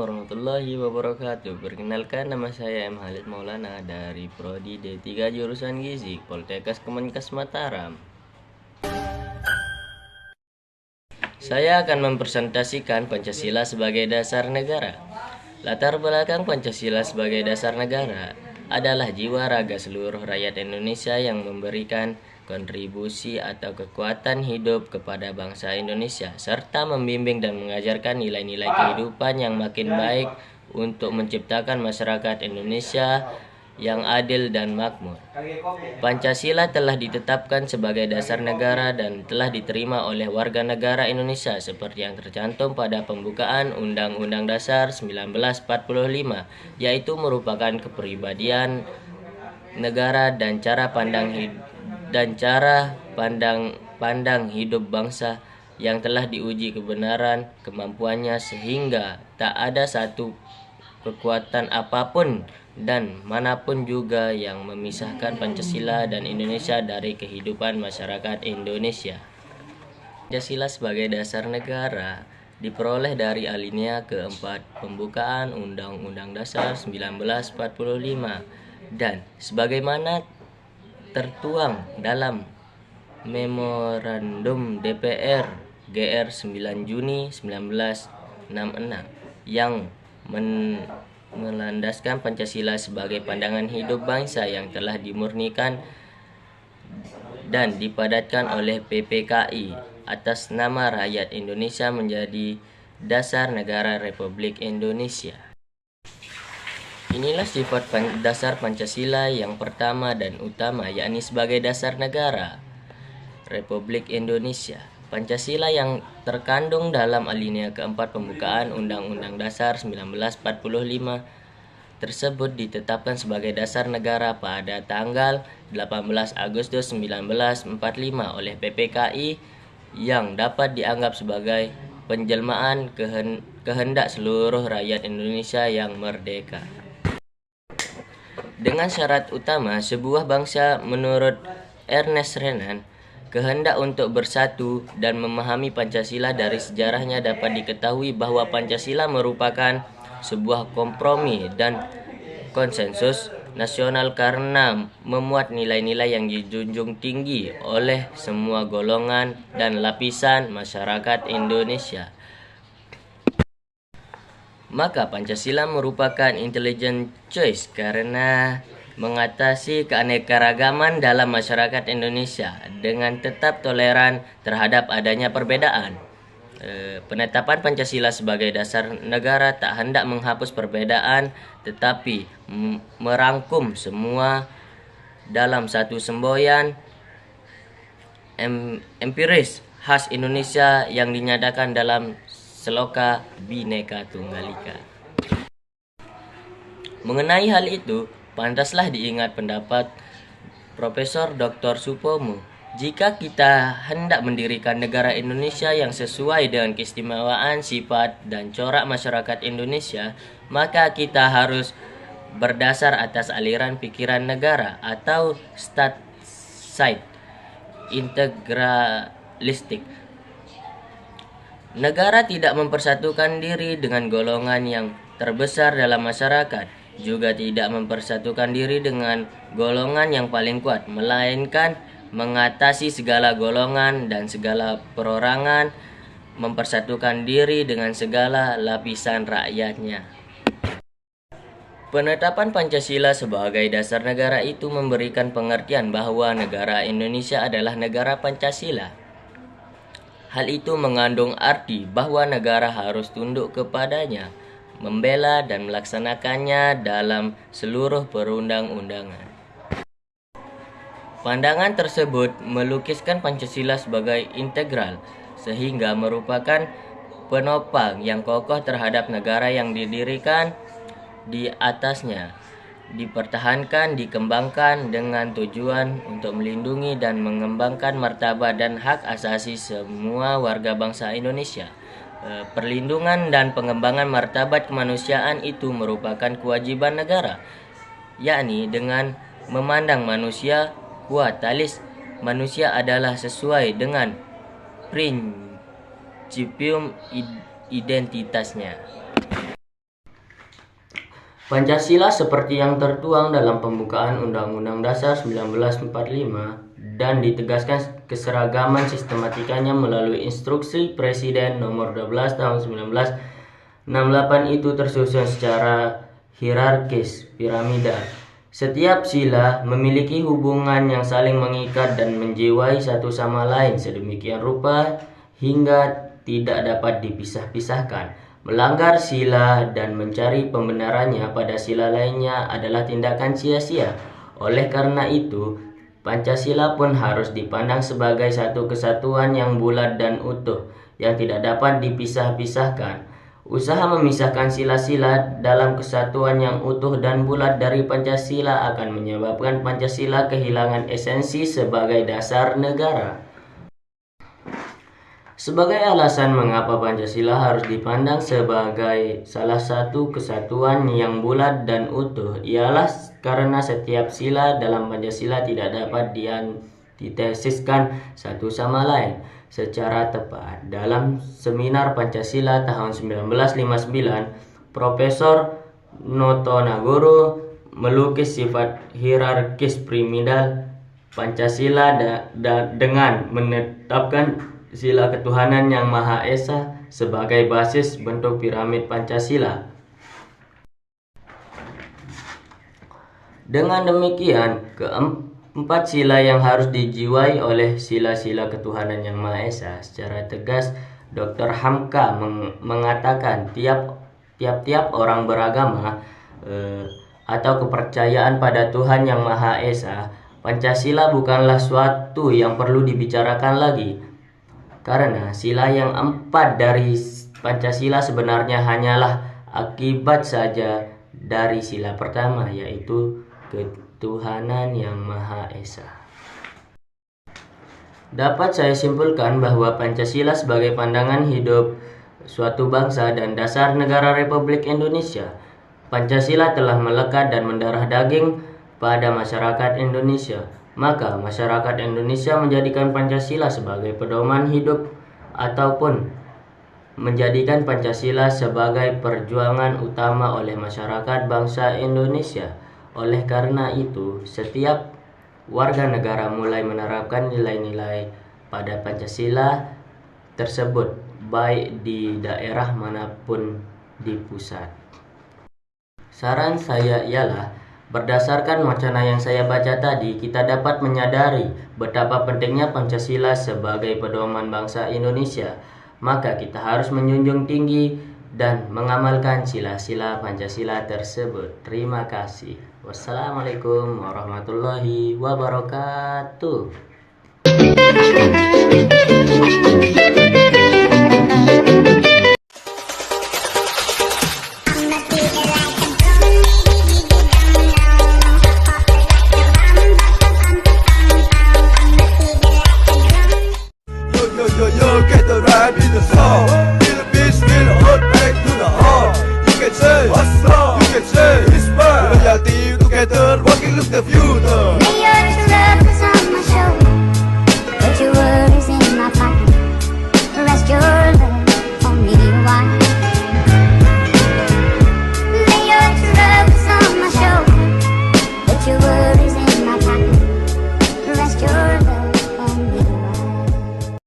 warahmatullahi wabarakatuh. Perkenalkan, nama saya M. Halid Maulana dari Prodi D3 jurusan Gizi Poltekkes Kemenkes Mataram. Saya akan mempresentasikan Pancasila sebagai dasar negara. Latar belakang Pancasila sebagai dasar negara adalah jiwa raga seluruh rakyat Indonesia yang memberikan kontribusi atau kekuatan hidup kepada bangsa Indonesia, serta membimbing dan mengajarkan nilai-nilai kehidupan yang makin baik untuk menciptakan masyarakat Indonesia yang adil dan makmur. Pancasila telah ditetapkan sebagai dasar negara dan telah diterima oleh warga negara Indonesia seperti yang tercantum pada pembukaan Undang-Undang Dasar 1945, yaitu merupakan kepribadian negara dan cara pandang hidup bangsa yang telah diuji kebenaran kemampuannya sehingga tak ada satu kekuatan apapun dan manapun juga yang memisahkan Pancasila dan Indonesia dari kehidupan masyarakat Indonesia. Pancasila sebagai dasar negara diperoleh dari alinea keempat pembukaan Undang-Undang Dasar 1945 dan sebagaimana tertuang dalam Memorandum DPR GR 9 Juni 1966 yang melandaskan Pancasila sebagai pandangan hidup bangsa yang telah dimurnikan dan dipadatkan oleh PPKI atas nama rakyat Indonesia menjadi dasar negara Republik Indonesia. Inilah sifat dasar Pancasila yang pertama dan utama, yakni sebagai dasar negara Republik Indonesia. Pancasila yang terkandung dalam alinea keempat pembukaan Undang-Undang Dasar 1945 tersebut ditetapkan sebagai dasar negara pada tanggal 18 Agustus 1945 oleh PPKI yang dapat dianggap sebagai penjelmaan kehendak seluruh rakyat Indonesia yang merdeka. Dengan syarat utama sebuah bangsa menurut Ernest Renan, kehendak untuk bersatu dan memahami Pancasila dari sejarahnya dapat diketahui bahwa Pancasila merupakan sebuah kompromi dan konsensus nasional karena memuat nilai-nilai yang dijunjung tinggi oleh semua golongan dan lapisan masyarakat Indonesia. Maka Pancasila merupakan intelligent choice karena mengatasi keanekaragaman dalam masyarakat Indonesia dengan tetap toleran terhadap adanya perbedaan. Penetapan Pancasila sebagai dasar negara tak hendak menghapus perbedaan, tetapi merangkum semua dalam satu semboyan empiris khas Indonesia yang dinyatakan dalam Seloka Bhinneka Tunggal Ika. Mengenai hal itu, pantaslah diingat pendapat Profesor Dr. Supomo. Jika kita hendak mendirikan negara Indonesia yang sesuai dengan keistimewaan sifat dan corak masyarakat Indonesia, maka kita harus berdasar atas aliran pikiran negara atau state integralistik. Negara tidak mempersatukan diri dengan golongan yang terbesar dalam masyarakat, juga tidak mempersatukan diri dengan golongan yang paling kuat, melainkan mengatasi segala golongan dan segala perorangan, mempersatukan diri dengan segala lapisan rakyatnya. Penetapan Pancasila sebagai dasar negara itu memberikan pengertian bahwa negara Indonesia adalah negara Pancasila. Hal itu mengandung arti bahwa negara harus tunduk kepadanya, membela dan melaksanakannya dalam seluruh perundang-undangan. Pandangan tersebut melukiskan Pancasila sebagai integral, sehingga merupakan penopang yang kokoh terhadap negara yang didirikan di atasnya, dipertahankan, dikembangkan dengan tujuan untuk melindungi dan mengembangkan martabat dan hak asasi semua warga bangsa Indonesia. Perlindungan dan pengembangan martabat kemanusiaan itu merupakan kewajiban negara, yakni dengan memandang manusia kuatalis manusia adalah sesuai dengan principium identitasnya. Pancasila seperti yang tertuang dalam pembukaan Undang-Undang Dasar 1945 dan ditegaskan keseragaman sistematikanya melalui Instruksi Presiden Nomor 12 Tahun 1968 itu tersusun secara hierarkis piramidal. Setiap sila memiliki hubungan yang saling mengikat dan menjiwai satu sama lain sedemikian rupa hingga tidak dapat dipisah-pisahkan. Melanggar sila dan mencari pembenarannya pada sila lainnya adalah tindakan sia-sia. Oleh karena itu, Pancasila pun harus dipandang sebagai satu kesatuan yang bulat dan utuh, yang tidak dapat dipisah-pisahkan. Usaha memisahkan sila-sila dalam kesatuan yang utuh dan bulat dari Pancasila akan menyebabkan Pancasila kehilangan esensi sebagai dasar negara. Sebagai alasan mengapa Pancasila harus dipandang sebagai salah satu kesatuan yang bulat dan utuh ialah karena setiap sila dalam Pancasila tidak dapat diantitesiskan satu sama lain secara tepat. Dalam seminar Pancasila tahun 1959, Profesor Noto Nagoro melukis sifat hierarkis piramidal Pancasila dengan menetapkan sila ketuhanan yang Maha Esa sebagai basis bentuk piramid Pancasila. Dengan demikian, keempat sila yang harus dijiwai oleh sila-sila ketuhanan yang Maha Esa. Secara tegas, Dr. Hamka mengatakan tiap-tiap orang beragama atau kepercayaan pada Tuhan yang Maha Esa, Pancasila bukanlah suatu yang perlu dibicarakan lagi. Karena sila yang 4 dari Pancasila sebenarnya hanyalah akibat saja dari sila pertama, yaitu ketuhanan yang Maha Esa. Dapat saya simpulkan bahwa Pancasila sebagai pandangan hidup suatu bangsa dan dasar negara Republik Indonesia. Pancasila telah melekat dan mendarah daging pada masyarakat Indonesia. Maka masyarakat Indonesia menjadikan Pancasila sebagai pedoman hidup ataupun menjadikan Pancasila sebagai perjuangan utama oleh masyarakat bangsa Indonesia. Oleh karena itu, setiap warga negara mulai menerapkan nilai-nilai pada Pancasila tersebut, baik di daerah manapun di pusat. Saran saya ialah, berdasarkan wacana yang saya baca tadi, kita dapat menyadari betapa pentingnya Pancasila sebagai pedoman bangsa Indonesia. Maka kita harus menjunjung tinggi dan mengamalkan sila-sila Pancasila tersebut. Terima kasih. Wassalamualaikum warahmatullahi wabarakatuh.